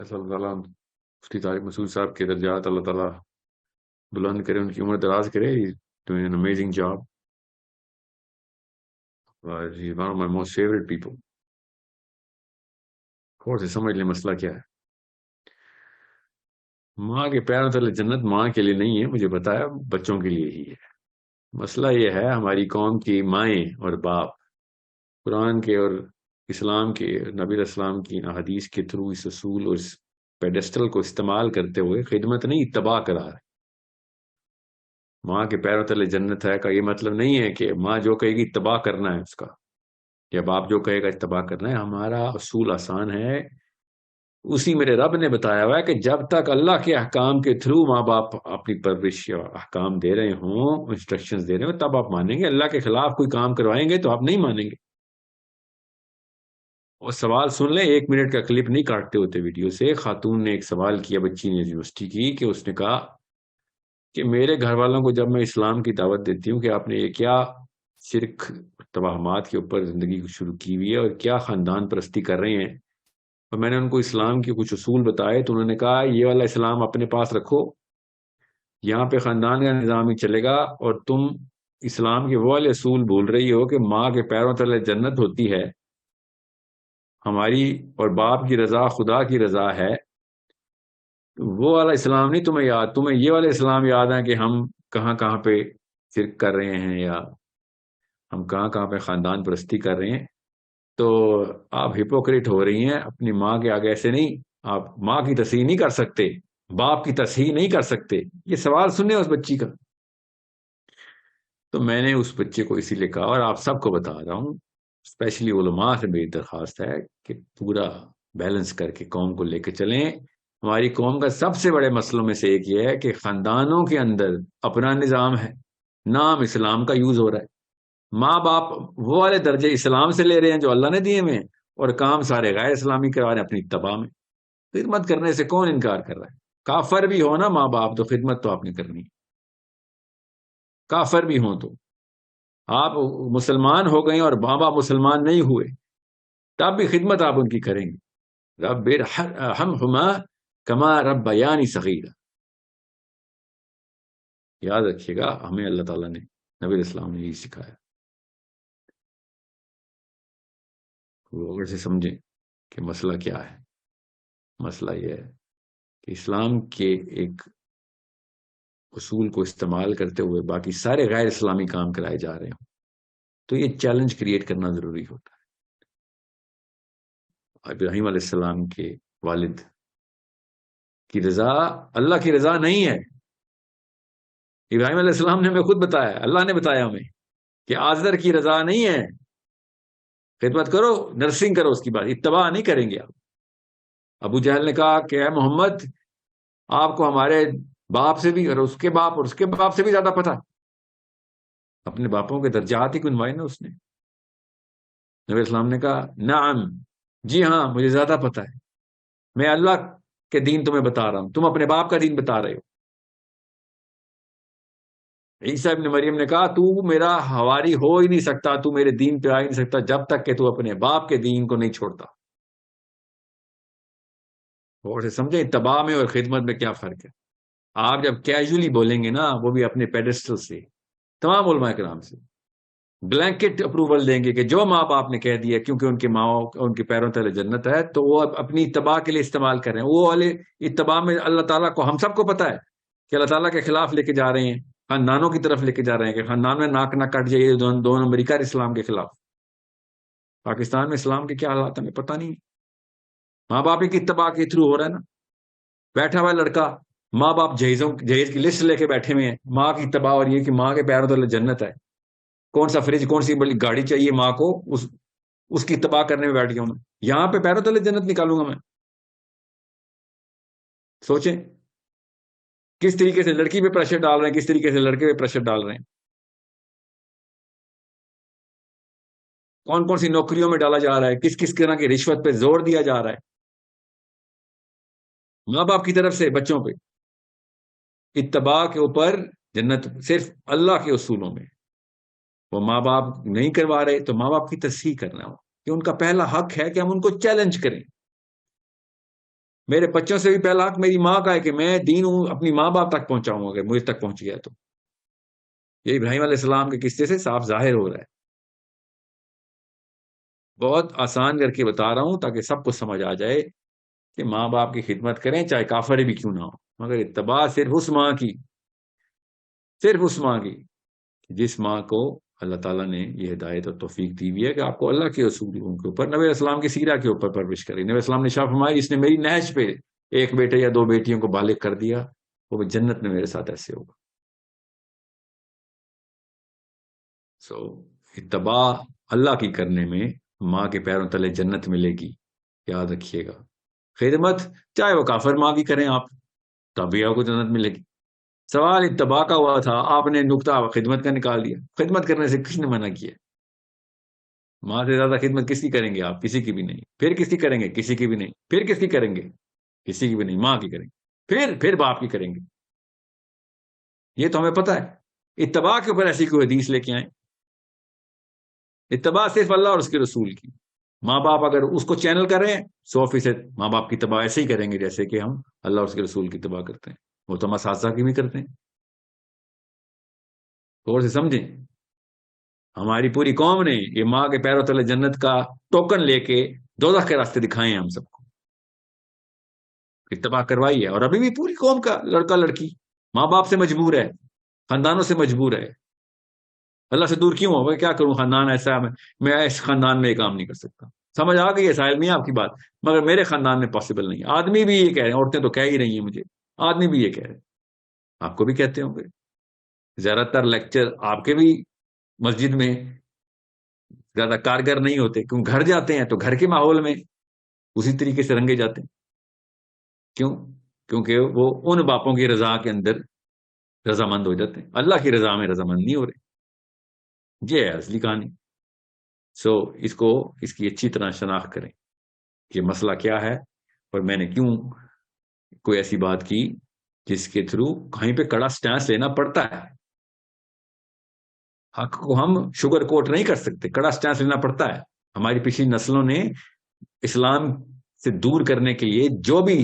اللہ تعالیٰ مفتی طارق مسعود صاحب کے درجات اللہ تعالیٰ بلند کرے، ان کی عمر دراز کرے. Doing an amazing job. He's one of my most favorite people. غور سے سمجھ لیں مسئلہ کیا ہے. ماں کے پیروں تلے جنت ماں کے لیے نہیں ہے، مجھے بتایا بچوں کے لیے ہی ہے. مسئلہ یہ ہے ہماری قوم کی مائیں اور باپ قرآن کے اور اسلام کے نبی علیہ السلام کی احادیث کے تھرو اس اصول اور اس پیڈسٹل کو استعمال کرتے ہوئے خدمت نہیں اتباع کرا رہے. ماں کے پیروں تلے جنت ہے کا یہ مطلب نہیں ہے کہ ماں جو کہے گی اتباع کرنا ہے اس کا، یا باپ جو کہے گا اتباع کرنا ہے. ہمارا اصول آسان ہے، اسی میرے رب نے بتایا ہوا ہے کہ جب تک اللہ کے احکام کے تھرو ماں باپ اپنی پرورش یا احکام دے رہے ہوں، انسٹرکشنز دے رہے ہوں، تب آپ مانیں گے. اللہ کے خلاف کوئی کام کروائیں گے تو آپ نہیں مانیں گے. اور سوال سن لیں، 1 منٹ کا کلپ نہیں کاٹتے ہوتے ویڈیو سے. خاتون نے ایک سوال کیا بچی نے یونیورسٹی کی، کہ اس نے کہا کہ میرے گھر والوں کو جب میں اسلام کی دعوت دیتی ہوں کہ آپ نے یہ کیا شرک توہمات کے اوپر زندگی شروع کی ہوئی ہے اور کیا خاندان پرستی کر رہے ہیں، اور میں نے ان کو اسلام کے کچھ اصول بتائے تو انہوں نے کہا یہ والا اسلام اپنے پاس رکھو، یہاں پہ خاندان کا نظام ہی چلے گا، اور تم اسلام کے وہ والے اصول بھول رہی ہو کہ ماں کے پیروں تلے جنت ہوتی ہے، ہماری اور باپ کی رضا خدا کی رضا ہے. وہ والا اسلام نہیں تمہیں یاد، تمہیں یہ والے اسلام یاد ہے کہ ہم کہاں کہاں پہ شرک کر رہے ہیں یا ہم کہاں کہاں پہ خاندان پرستی کر رہے ہیں. تو آپ ہپوکریٹ ہو رہی ہیں اپنی ماں کے آگے. ایسے نہیں، آپ ماں کی تصحیح نہیں کر سکتے، باپ کی تصحیح نہیں کر سکتے. یہ سوال سنیں اس بچی کا. تو میں نے اس بچے کو اسی لیے کہا، اور آپ سب کو بتا رہا ہوں، اسپیشلی علماء سے میری درخواست ہے کہ پورا بیلنس کر کے قوم کو لے کے چلیں. ہماری قوم کا سب سے بڑے مسئلوں میں سے ایک یہ ہے کہ خاندانوں کے اندر اپنا نظام ہے، نام اسلام کا یوز ہو رہا ہے. ماں باپ وہ والے درجے اسلام سے لے رہے ہیں جو اللہ نے دیے ہوئے ہیں، اور کام سارے غیر اسلامی کروا رہے ہیں اپنی اتباع میں. خدمت کرنے سے کون انکار کر رہا ہے؟ کافر بھی ہو نا ماں باپ تو خدمت تو آپ نے کرنی ہے. کافر بھی ہوں تو آپ مسلمان ہو گئے اور ماں باپ مسلمان نہیں ہوئے تب بھی خدمت آپ ان کی کریں گے. رب ارحمہما کما ربیانی صغیرا. یاد رکھیے گا، ہمیں اللہ تعالیٰ نے، نبی علیہ السلام نے یہی سکھایا. اگر سے سمجھیں کہ مسئلہ کیا ہے. مسئلہ یہ ہے کہ اسلام کے ایک اصول کو استعمال کرتے ہوئے باقی سارے غیر اسلامی کام کرائے جا رہے ہوں تو یہ چیلنج کریٹ کرنا ضروری ہوتا ہے. ابراہیم علیہ السلام کے والد کی رضا اللہ کی رضا نہیں ہے. ابراہیم علیہ السلام نے ہمیں خود بتایا، اللہ نے بتایا ہمیں کہ آزر کی رضا نہیں ہے. خدمت کرو، نرسنگ کرو، اس کی بات اتباع نہیں کریں گے آپ. ابو جہل نے کہا کہ اے محمد، آپ کو ہمارے باپ سے بھی اور اس کے باپ اور اس کے باپ سے بھی زیادہ پتہ. اپنے باپوں کے درجات ہی گنوائے نا اس نے. نبی السلام نے کہا نعم، جی ہاں مجھے زیادہ پتہ ہے، میں اللہ کے دین تمہیں بتا رہا ہوں، تم اپنے باپ کا دین بتا رہے ہو. عیسیٰ ابن مریم نے کہا تو میرا حواری ہو ہی نہیں سکتا، تو میرے دین پہ آ ہی نہیں سکتا جب تک کہ تو اپنے باپ کے دین کو نہیں چھوڑتا. اور سے سمجھیں اتباع میں اور خدمت میں کیا فرق ہے. آپ جب کیجولی بولیں گے نا، وہ بھی اپنے پیڈسٹل سے، تمام علماء کرام سے بلینکٹ اپروول دیں گے کہ جو ماں باپ نے کہہ دیا کیونکہ ان کے ماؤں ان کے پیروں تلے جنت ہے تو وہ اپنی اتباع کے لیے استعمال کر رہے ہیں. وہ والے اتباع میں اللہ تعالیٰ کو ہم سب کو پتہ ہے کہ اللہ تعالیٰ کے خلاف لے کے جا رہے ہیں، خاندانوں کی طرف لے کے جا رہے ہیں کہ خاندان میں ناک نہ کٹ جائے. دو نمبری کا اسلام کے خلاف. پاکستان میں اسلام کے کیا حالات ہمیں پتہ نہیں. ماں باپ کی اتباع کے تھرو ہو رہا ہے نا. بیٹھا ہوا لڑکا، ماں باپ جہیز کی لسٹ لے کے بیٹھے ہوئے ہیں، ماں کی اتباع اور یہ کہ ماں کے پیروں تلے جنت ہے. کون سا فریج، کون سی بڑی گاڑی چاہیے ماں کو، اس کی اتباع کرنے میں بیٹھ گیا ہوں. یہاں پہ پیروں تلے جنت نکالوں گا میں. سوچیں کس طریقے سے لڑکی پہ پریشر ڈال رہے ہیں، کس طریقے سے لڑکے پہ پریشر ڈال رہے ہیں. کون کون سی نوکریوں میں ڈالا جا رہا ہے، کس کس طرح کی رشوت پہ زور دیا جا رہا ہے ماں باپ کی طرف سے بچوں پہ. اتباع کے اوپر جنت صرف اللہ کے اصولوں میں. وہ ماں باپ نہیں کروا رہے تو ماں باپ کی تصحیح کرنا ہو کہ ان کا پہلا حق ہے کہ ہم ان کو چیلنج کریں. میرے بچوں سے بھی پہلا حق میری ماں کا ہے کہ میں دین ہوں اپنی ماں باپ تک پہنچاؤں اگر مجھے تک پہنچ گیا تو. یہ ابراہیم علیہ السلام کے قصے سے صاف ظاہر ہو رہا ہے. بہت آسان کر کے بتا رہا ہوں تاکہ سب کو سمجھ آ جائے کہ ماں باپ کی خدمت کریں چاہے کافر بھی کیوں نہ ہو, مگر اتباع صرف اس ماں کی جس ماں کو اللہ تعالیٰ نے یہ ہدایت اور توفیق دی ہوئی ہے کہ آپ کو اللہ کے اصولوں کے اوپر, نبی السلام کی سیرہ کے اوپر پرورش کریں. نبی السلام نے شاہ فرمایا اس نے میری نہج پہ ایک بیٹے یا دو بیٹیوں کو بالغ کر دیا وہ جنت میں میرے ساتھ ایسے ہوگا. سو اتباع اللہ کی کرنے میں ماں کے پیروں تلے جنت ملے گی, یاد رکھیے گا. خدمت چاہے وہ کافر ماں کی کریں آپ تب بھی آپ کو جنت ملے گی. سوال اتباع کا ہوا تھا, آپ نے نقطہ خدمت کا نکال دیا. خدمت کرنے سے کس نے منع کیا؟ ماں سے زیادہ خدمت کس کی کریں گے آپ؟ کسی کی بھی نہیں. پھر کس کی کریں گے؟ کسی کی بھی نہیں. پھر کس کی کریں گے؟ کسی کی بھی نہیں, ماں کی کریں گے. پھر باپ کی کریں گے. یہ تو ہمیں پتہ ہے. اتباع کے اوپر ایسی کوئی حدیث لے کے آئیں. اتباع صرف اللہ اور اس کے رسول کی. ماں باپ اگر اس کو چینل کریں 100% ماں باپ کی اتباع ایسے ہی کریں گے جیسے کہ ہم اللہ اور اس کے رسول کی اتباع کرتے ہیں. وہ تو ہم اساتذہ کی بھی کرتے ہیں. غور سے سمجھیں, ہماری پوری قوم نے یہ ماں کے پیروں تلے جنت کا ٹوکن لے کے دوزخ کے راستے دکھائے ہیں ہم سب کو, اتباع کروائی ہے. اور ابھی بھی پوری قوم کا لڑکا لڑکی ماں باپ سے مجبور ہے, خاندانوں سے مجبور ہے. اللہ سے دور کیوں ہو؟ میں کیا کروں, خاندان ایسا ہے, میں اس خاندان میں یہ کام نہیں کر سکتا. سمجھ آ گئی ہے ساحل میاں آپ کی بات؟ مگر میرے خاندان میں پاسبل نہیں. آدمی بھی یہ کہہ رہے ہیں, عورتیں تو کہہ ہی رہی ہیں مجھے, آدمی بھی یہ کہہ رہے ہیں, آپ کو بھی کہتے ہوں گے. زیادہ تر لیکچر آپ کے بھی مسجد میں زیادہ کارگر نہیں ہوتے, کیوں گھر جاتے ہیں تو گھر کے ماحول میں اسی طریقے سے رنگے جاتے ہیں. کیوں؟ کیونکہ وہ ان باپوں کی رضا کے اندر رضامند ہو جاتے ہیں, اللہ کی رضا میں رضامند نہیں ہو رہے. یہ ہے اصلی کہانی. سو اس کی اچھی طرح شناخت کریں کہ مسئلہ کیا ہے اور میں نے کیوں کوئی ایسی بات کی جس کے تھرو کہیں پہ کڑا سٹانس لینا پڑتا ہے. حق کو ہم شوگر کوٹ نہیں کر سکتے, کڑا سٹانس لینا پڑتا ہے. ہماری پچھلی نسلوں نے اسلام سے دور کرنے کے لیے جو بھی